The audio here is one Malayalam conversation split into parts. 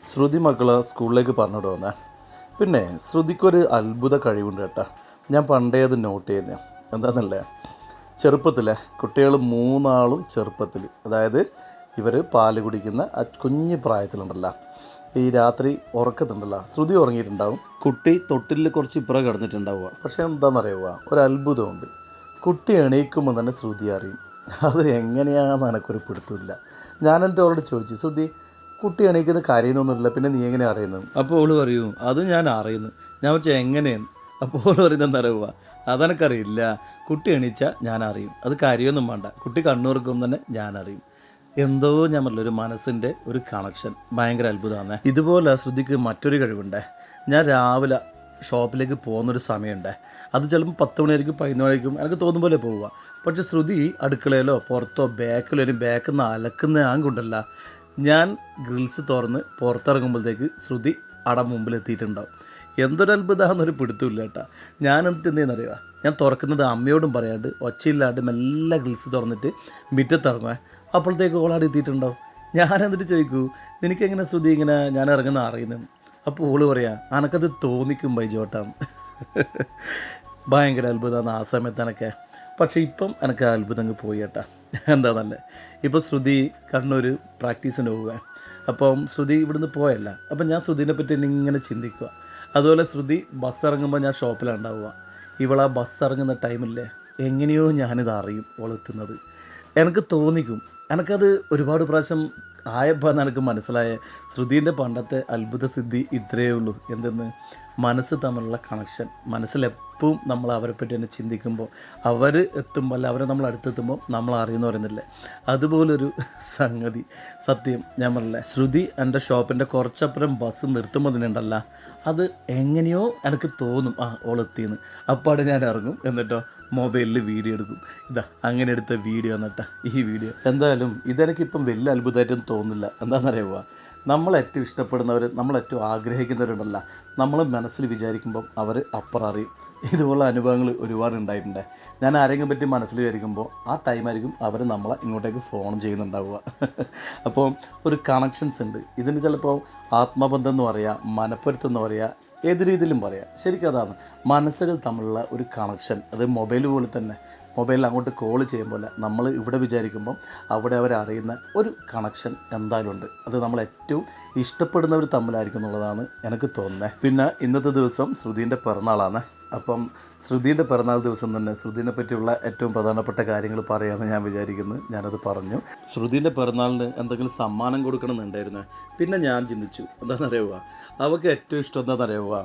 ശ്രുതി മക്കളെ സ്കൂളിലേക്ക് പറഞ്ഞിട്ട് വന്നേ. പിന്നെ ശ്രുതിക്കൊരു അത്ഭുത കഴിവുണ്ട് കേട്ടോ. ഞാൻ പണ്ടേ അത് നോട്ട് ചെയ്യുന്ന എന്താണെന്നല്ലേ, ചെറുപ്പത്തിലെ കുട്ടികൾ മൂന്നാളും ചെറുപ്പത്തിൽ, അതായത് ഇവർ പാല് കുടിക്കുന്ന കുഞ്ഞു പ്രായത്തിലുണ്ടല്ലോ, ഈ രാത്രി ഉറക്കത്തുണ്ടല്ലോ, ശ്രുതി ഉറങ്ങിയിട്ടുണ്ടാവും, കുട്ടി തൊട്ടിലിൽ കുറച്ച് ഇപ്പുറം കിടന്നിട്ടുണ്ടാവുക. പക്ഷേ എന്താണെന്നറിയുക, ഒരു അത്ഭുതമുണ്ട്, കുട്ടി എണീക്കുമ്പോൾ തന്നെ ശ്രുതി അറിയും. അത് എങ്ങനെയാണെന്ന് എനിക്കൊരു പിടുത്തമില്ല. ഞാൻ എൻ്റെ അവളോട് ചോദിച്ചു, ശ്രുതി കുട്ടി എണീക്കുന്ന കരയുന്നൊന്നുമില്ല, പിന്നെ നീ എങ്ങനെ അറിയുന്നത്? അപ്പോൾ അവൾ പറയൂ, അത് ഞാൻ അറിയുന്നു. ഞാൻ വെച്ചാൽ എങ്ങനെയാണ്? അപ്പോൾ അവൾ പറയുന്നത് എന്താ, അതെനിക്കറിയില്ല, കുട്ടി എണീച്ചാൽ ഞാൻ അറിയും, അത് കരയൊന്നും വേണ്ട, കുട്ടി കണ്ണുറക്കുമ്പോൾ തന്നെ ഞാൻ അറിയും. എന്തോ ഞാൻ പറഞ്ഞൊരു മനസ്സിൻ്റെ ഒരു കണക്ഷൻ ഭയങ്കര അത്ഭുതമാണ്. ഇതുപോലെ ശ്രുതിക്ക് മറ്റൊരു കഴിവുണ്ടേ. ഞാൻ രാവിലെ ഷോപ്പിലേക്ക് പോകുന്നൊരു സമയമുണ്ടേ, അത് ചിലപ്പോൾ 10 മണിയായിരിക്കും, 11 മണിയായിരിക്കും, എനിക്ക് തോന്നും പോലെ പോവുക. പക്ഷേ ശ്രുതി അടുക്കളയിലോ പുറത്തോ ബാക്കിൽ നിന്ന് അലക്കുന്ന ആങ്കുണ്ടല്ല, ഞാൻ ഗ്രിൽസ് തുറന്ന് പുറത്തിറങ്ങുമ്പോഴത്തേക്ക് ശ്രുതി മുമ്പിലെത്തിയിട്ടുണ്ടാവും. എന്തൊരു അത്ഭുതമാണെന്നൊരു പിടുത്തമില്ല കേട്ടോ. ഞാൻ എന്നിട്ട് എന്തെന്നറിയുക, ഞാൻ തുറക്കുന്നത് അമ്മയോടും പറയാണ്ട് ഒച്ചയില്ലാണ്ട് മെല്ലെ ഗ്രിൽസ് തുറന്നിട്ട് മുറ്റത്തിറങ്ങുവേ, അപ്പോഴത്തേക്ക് ഓളാടെ എത്തിയിട്ടുണ്ടാവും. ഞാൻ എന്നിട്ട് ചോദിക്കൂ, നിനക്കെങ്ങനെ ശ്രുതി ഇങ്ങനെ ഞാൻ ഇറങ്ങുന്ന അറിയുന്നത്? അപ്പോൾ ഓള് പറയാം, അനക്കത് തോന്നിക്കും ബൈജോട്ടാന്ന്. ഭയങ്കര അത്ഭുതമാണ് ആ സമയത്തെനക്കെ. പക്ഷേ ഇപ്പം എനിക്ക് ആ അത്ഭുതം അങ്ങ് പോയി കേട്ടാ. എന്താണെന്നല്ലേ, ഇപ്പോൾ ശ്രുതി കണ്ണൂർ പ്രാക്ടീസിന് പോവുക. അപ്പം ശ്രുതി ഇവിടുന്ന് പോയല്ല, അപ്പം ഞാൻ ശ്രുതിനെ പറ്റി ഇങ്ങനെ ചിന്തിക്കുക. അതുപോലെ ശ്രുതി ബസ് ഇറങ്ങുമ്പോൾ ഞാൻ ഷോപ്പിലുണ്ടാവുക. ഇവളാ ബസ് ഇറങ്ങുന്ന ടൈമില്ലേ, എങ്ങനെയോ ഞാനിത് അറിയും ഓളെത്തുന്നത്. എനിക്ക് തോന്നിക്കും. എനിക്കത് ഒരുപാട് പ്രാവശ്യം ആയപ്പോൾ എനിക്ക് മനസ്സിലായ ശ്രുതിൻ്റെ പണ്ടത്തെ അത്ഭുത സിദ്ധി ഇത്രയേ ഉള്ളൂ. എന്തെന്ന്, മനസ്സ് തമ്മിലുള്ള കണക്ഷൻ. മനസ്സിലെപ്പോഴും നമ്മൾ അവരെ പറ്റി തന്നെ ചിന്തിക്കുമ്പോൾ, അവർ എത്തുമ്പോൾ അല്ല അവരെ നമ്മൾ അടുത്തെത്തുമ്പോൾ നമ്മൾ അറിയുന്നു പറയുന്നില്ലേ, അതുപോലൊരു സംഗതി. സത്യം ഞാൻ പറഞ്ഞില്ലേ, ശ്രുതി എൻ്റെ ഷോപ്പിൻ്റെ കുറച്ചപ്പുറം ബസ് നിർത്തുമ്പോൾ തന്നെ ഉണ്ടല്ല, അത് എങ്ങനെയോ എനിക്ക് തോന്നും, ഓളെത്തിയെന്ന്. അപ്പാടെ ഞാൻ ഇറങ്ങും, എന്നിട്ടോ മൊബൈലിൽ വീഡിയോ എടുക്കും. ഇതാ അങ്ങനെ എടുത്ത വീഡിയോ എന്നിട്ടാ ഈ വീഡിയോ. എന്തായാലും ഇതെനിക്കിപ്പം വലിയ അത്ഭുതമായിട്ടൊന്നും തോന്നുന്നില്ല. എന്താണെന്നറിയുക, നമ്മളേറ്റവും ഇഷ്ടപ്പെടുന്നവർ, നമ്മളേറ്റവും ആഗ്രഹിക്കുന്നവരുണ്ടല്ല, നമ്മൾ മനസ്സിൽ വിചാരിക്കുമ്പം അവർ അപ്പുറം അറിയും. ഇതുപോലുള്ള അനുഭവങ്ങൾ ഒരുപാട് ഉണ്ടായിട്ടുണ്ട്. ഞാൻ ആരെങ്കിലും പറ്റി മനസ്സിൽ വിചാരിക്കുമ്പോൾ ആ ടൈമായിരിക്കും അവർ നമ്മളെ ഇങ്ങോട്ടേക്ക് ഫോൺ ചെയ്യുന്നുണ്ടാവുക. അപ്പോൾ ഒരു കണക്ഷൻസ് ഉണ്ട്. ഇതിന് ചിലപ്പോൾ ആത്മബന്ധം എന്ന് പറയുക, മനപ്പൊരുത്തം എന്ന് പറയുക, ഏത് രീതിയിലും പറയാം. ശരിക്കും അതാണ് മനസ്സുകൾ തമ്മിലുള്ള ഒരു കണക്ഷൻ. അത് മൊബൈൽ പോലെ തന്നെ, മൊബൈലിൽ അങ്ങോട്ട് കോൾ ചെയ്യുമ്പോൾ നമ്മൾ ഇവിടെ വിചാരിക്കുമ്പം അവിടെ അവരറിയുന്ന ഒരു കണക്ഷൻ എന്തായാലും ഉണ്ട്. അത് നമ്മൾ ഏറ്റവും ഇഷ്ടപ്പെടുന്നവർ തമ്മിലായിരിക്കും എന്നുള്ളതാണ് എനിക്ക് തോന്നുന്നത്. പിന്നെ ഇന്നത്തെ ദിവസം ശ്രുതിൻ്റെ പിറന്നാളാണ്. അപ്പം ശ്രുതിൻ്റെ പിറന്നാൾ ദിവസം തന്നെ ശ്രുതിനെ പറ്റിയുള്ള ഏറ്റവും പ്രധാനപ്പെട്ട കാര്യങ്ങൾ പറയാമെന്ന് ഞാൻ വിചാരിക്കുന്നു. ഞാനത് പറഞ്ഞു. ശ്രുതിൻ്റെ പിറന്നാളിന് എന്തെങ്കിലും സമ്മാനം കൊടുക്കണമെന്നുണ്ടായിരുന്നു. പിന്നെ ഞാൻ ചിന്തിച്ചു, എന്താണെന്നറിയുക, അവൾക്ക് ഏറ്റവും ഇഷ്ടം എന്താണെന്നറിയുക,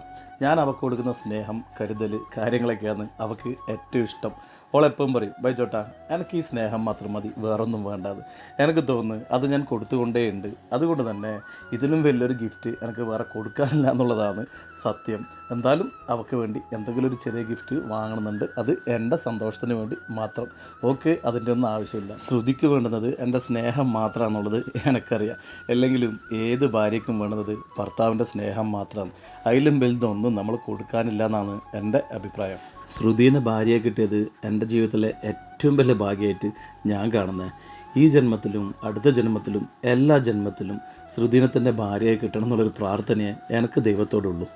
ഞാൻ അവൾക്ക് കൊടുക്കുന്ന സ്നേഹം, കരുതൽ, കാര്യങ്ങളൊക്കെയാണ് അവൾക്ക് ഏറ്റവും ഇഷ്ടം. ഓളെപ്പം പറയും, ബൈജോട്ടാ എനിക്ക് ഈ സ്നേഹം മാത്രം മതി, വേറൊന്നും വേണ്ടത്. എനിക്ക് തോന്നുന്നു അത് ഞാൻ കൊടുത്തുകൊണ്ടേയുണ്ട്. അതുകൊണ്ട് തന്നെ ഇതിലും വലിയൊരു ഗിഫ്റ്റ് എനിക്ക് വേറെ കൊടുക്കാനില്ല എന്നുള്ളതാണ് സത്യം. എന്തായാലും അവൾക്ക് വേണ്ടി എന്തെങ്കിലും ഒരു ചെറിയ ഗിഫ്റ്റ് വാങ്ങണമെന്നുണ്ട്. അത് എൻ്റെ സന്തോഷത്തിന് വേണ്ടി മാത്രം. ഓക്കെ, അതിൻ്റെ ഒന്നും ആവശ്യമില്ല. ശ്രുതിക്ക് വേണ്ടുന്നത് എൻ്റെ സ്നേഹം മാത്രമാണെന്നുള്ളത് എനിക്കറിയാം. അല്ലെങ്കിലും ഏത് ഭാര്യയ്ക്കും വേണ്ടുന്നത് ഭർത്താവിൻ്റെ സ്നേഹം മാത്രമാണ്. അതിലും വലുതൊന്നും നമ്മൾ കൊടുക്കാനില്ല എന്നാണ് എൻ്റെ അഭിപ്രായം. ശ്രുതിനെ ഭാര്യയെ കിട്ടിയത് എൻ്റെ ജീവിതത്തിലെ ഏറ്റവും വലിയ ഭാഗ്യമായിട്ട് ഞാൻ കാണുന്നത്. ഈ ജന്മത്തിലും അടുത്ത ജന്മത്തിലും എല്ലാ ജന്മത്തിലും ശ്രുതിനെ തന്നെ ഭാര്യയായി കിട്ടണം എന്നുള്ളൊരു പ്രാർത്ഥനയെ എനിക്ക് ദൈവത്തോടുള്ളൂ.